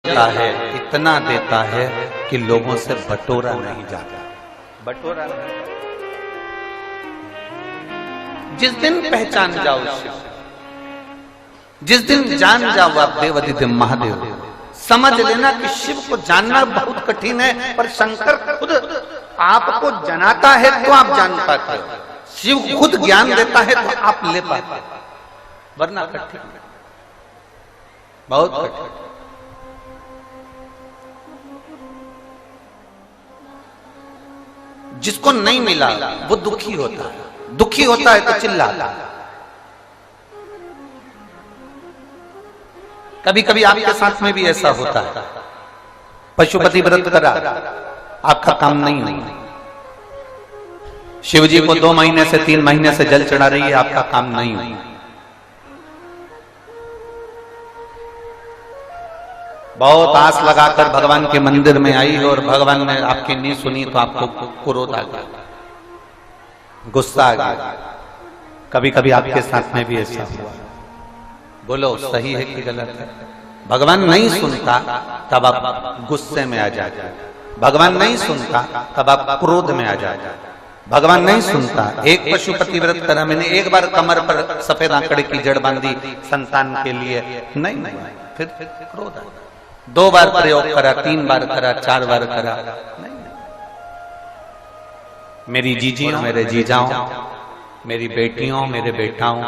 देता है, इतना देता है कि लोगों से बटोरा नहीं जाता। बटोरा नहीं। जिस दिन पहचान जाओ शिव, जिस दिन जान जाओ आप देवादिदेव महादेव, समझ लेना कि शिव को जानना बहुत कठिन है, पर शंकर खुद आपको जनाता है तो आप जान पाते हो। शिव खुद ज्ञान देता है तो आप ले पाते हो, वरना कठिन, बहुत कठिन। जिसको नहीं मिला वो दुखी होता है, दुखी होता है तो चिल्लाता है। कभी कभी आपके साथ में भी ऐसा होता है, पशुपति व्रत करा, आपका काम नहीं हुआ, शिव जी को 2 महीने से 3 महीने से जल चढ़ा रही है, आपका काम नहीं हुआ। बहुत आस लगाकर भगवान के मंदिर में आई और भगवान ने आपकी नहीं सुनी तो आपको क्रोध आ गया, गुस्सा आ गया। कभी कभी आपके साथ में भी ऐसा हुआ। बोलो सही है कि गलत है? भगवान नहीं सुनता तब आप गुस्से में आ जाते, भगवान नहीं सुनता तब आप क्रोध में आ जाते, भगवान नहीं सुनता। एक पशुपति व्रत करा मैंने, एक बार कमर पर सफेद आंकड़े की जड़ बांधी संतान के लिए, नहीं फिर क्रोध आ। 2 बार प्रयोग करा, 3 बार करा, 4 बार करा, नहीं। मेरी जीजियों, मेरे जीजाओं, मेरी बेटियों, मेरे बेटाओं,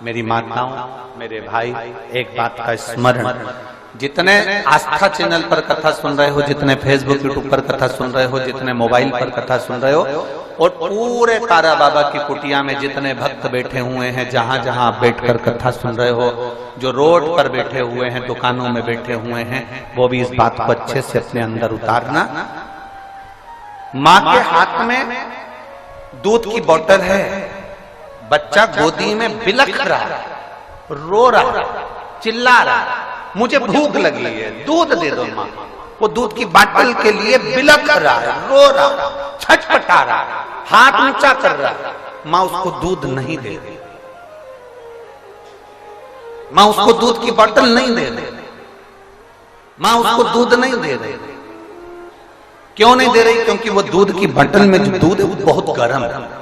मेरी माताओं, मेरे भाई, एक बात का स्मरण, जितने आस्था चैनल पर कथा सुन रहे हो, जितने फेसबुक यूट्यूब पर कथा सुन रहे हो, जितने मोबाइल पर कथा सुन रहे हो, और पूरे कारा बाबा की कुटिया में जितने भक्त बैठे हुए हैं, जहां जहां आप बैठकर कथा सुन रहे हो, जो रोड पर बैठे हुए हैं, दुकानों में बैठे हुए हैं, वो भी इस बात को अच्छे से अपने अंदर उतारना। माँ के हाथ में दूध की बोतल है, बच्चा गोदी में बिलख रहा, रो रहा, चिल्ला रहा, मुझे भूख लगी है, दूध दे दो माँ। वो दूध की बोतल के लिए बिलख रहा है, रो रहा, छटपटा रहा, हाथ ऊंचा कर रहा, माँ उसको दूध नहीं दे रही, माँ उसको दूध की बोतल नहीं दे रही, माँ उसको दूध नहीं दे रही। क्यों नहीं दे रही? क्योंकि वो दूध की बोतल में जो दूध है वो बहुत गर्म है।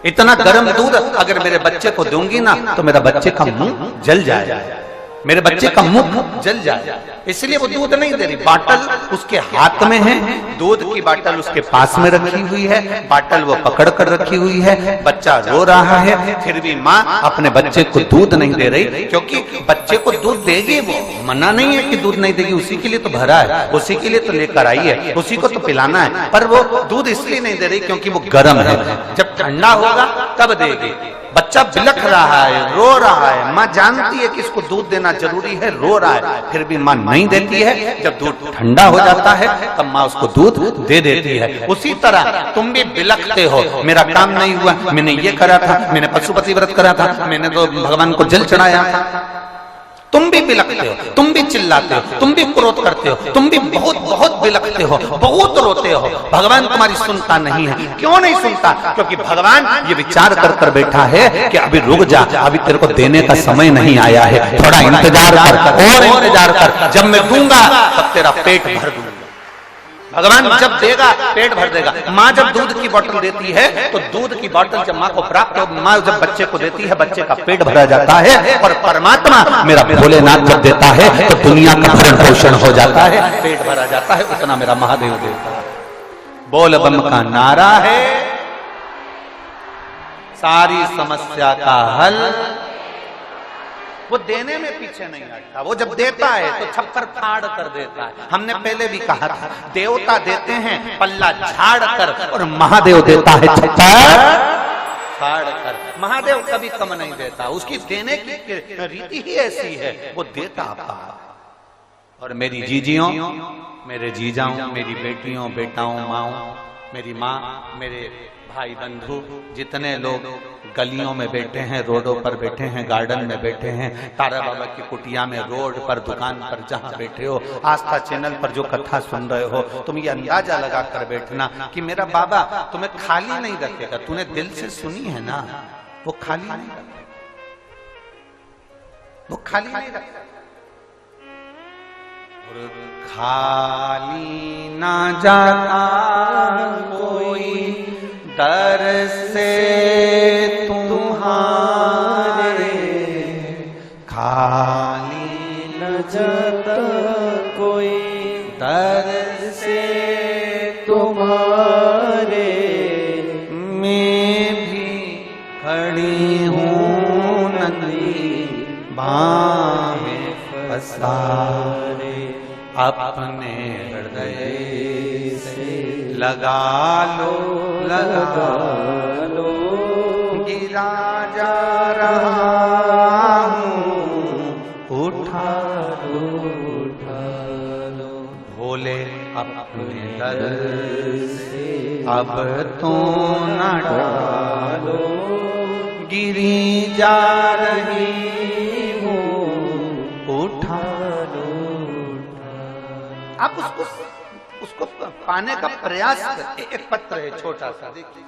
इतना गर्म दूध अगर मेरे बच्चे को दूंगी ना तो मेरा बच्चे का मुंह जल जाएगा, मेरे बच्चे का मुंह जल जाएगा, इसलिए वो दूध नहीं दे रही। बाटल उसके हाथ में है, दूध की बाटल उसके पास में रखी हुई है, बाटल वो पकड़ कर रखी हुई है, बच्चा रो रहा है, फिर भी माँ अपने बच्चे को दूध नहीं दे रही, क्योंकि बच्चे को दूध देगी, वो मना नहीं है कि दूध नहीं देगी, उसी के लिए तो भरा है, उसी के लिए तो लेकर आई है, उसी को तो पिलाना है, पर वो दूध इसलिए नहीं दे रही क्योंकि वो गर्म है, जब ठंडा होगा तब देगी। बच्चा बिलख रहा है, रो रहा है, माँ जानती है कि इसको दूध देना जरूरी है, रो रहा है, फिर भी माँ नहीं देती है। जब दूध ठंडा हो जाता है तब माँ उसको दूध दे देती है। उसी तरह तुम भी बिलखते हो, मेरा काम नहीं हुआ, मैंने ये करा था, मैंने पशुपति व्रत करा था, मैंने तो भगवान को जल चढ़ाया था। तुम भी बिलखते हो, तुम भी चिल्लाते हो, तुम भी क्रोध करते हो, तुम भी बहुत बहुत बिलखते हो, बहुत रोते हो। भगवान तुम्हारी सुनता नहीं है। क्यों नहीं सुनता? क्योंकि भगवान ये विचार कर कर बैठा है कि अभी रुक जा, अभी तेरे को देने का समय नहीं आया है, थोड़ा इंतजार कर, और इंतजार कर, जब मैं दूंगा तब तेरा पेट भर दूंगा। भगवान जब देगा पेट भर देगा। माँ जब दूध की बोतल देती है तो दूध की बोतल जब माँ को प्राप्त हो, माँ जब बच्चे को देती है, बच्चे का पेट भरा जाता है। और परमात्मा मेरा भोलेनाथ जब देता है तो दुनिया का भरण पोषण हो जाता है, पेट भरा जाता है, उतना मेरा महादेव देता है। बोल बम का नारा है सारी समस्या का हल। वो देने में पीछे नहीं हटता, वो जब देता है तो छप्पर फाड़ कर देता है। हमने पहले भी कहा था, देवता देते हैं पल्ला झाड़ कर और महादेव देता है छप्पर फाड़ कर। महादेव कभी कम नहीं देता, उसकी देने की रीति ही ऐसी है, वो देता आपका। और मेरी जीजियों, मेरे जीजाओं, मेरी बेटियों, बेटाओं, माओ, मेरी माँ, मेरे भाई बंधु, जितने लोग गलियों में बैठे हैं, रोडों पर बैठे हैं, गार्डन में बैठे हैं, तारा बाबा की कुटिया में, रोड पर, दुकान पर, जहां बैठे हो, आस्था चैनल पर जो कथा सुन रहे हो, तुम ये अंदाजा लगा कर बैठना कि मेरा बाबा तुम्हें खाली नहीं रखेगा। तूने दिल से सुनी है ना, वो खाली नहीं रखेगा, वो खाली नहीं रखेगा। खाली ना जाता कोई दर से तुम्हारे, खाली न जाता कोई दर से तुम्हारे, मैं भी खड़ी हूँ नदी बाहें पसारे, अपने हृदय से लगा लो लगा लो, गिरा जा रहा हूँ उठा लो उठा लो, भोले अपने दर से अब तो न डालो, गिरी जा रही हूँ उठा लो। आप उसको पाने का प्रयास करें। एक पत्र है छोटा सा, देखिए।